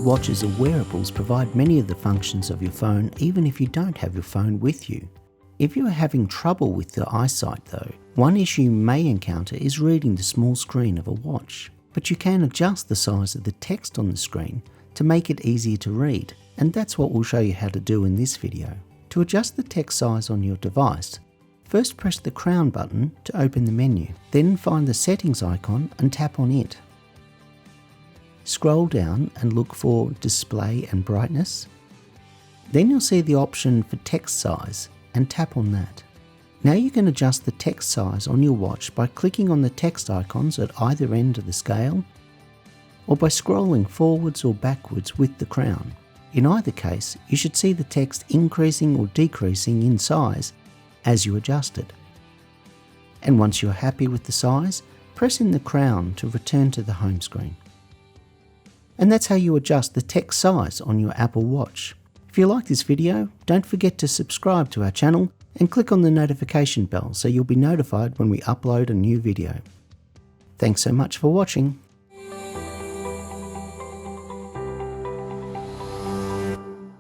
watches or wearables provide many of the functions of your phone even if you don't have your phone with you. If you are having trouble with the eyesight though, one issue you may encounter is reading the small screen of a watch. But you can adjust the size of the text on the screen to make it easier to read, and that's what we'll show you how to do in this video. To adjust the text size on your device, first press the crown button to open the menu, then find the settings icon and tap on it. Scroll down and look for display and brightness. Then you'll see the option for text size and tap on that. Now you can adjust the text size on your watch by clicking on the text icons at either end of the scale, or by scrolling forwards or backwards with the crown. In either case, you should see the text increasing or decreasing in size as you adjust it. And once you're happy with the size, press in the crown to return to the home screen. And that's how you adjust the text size on your Apple Watch. If you like this video, don't forget to subscribe to our channel and click on the notification bell so you'll be notified when we upload a new video. Thanks so much for watching.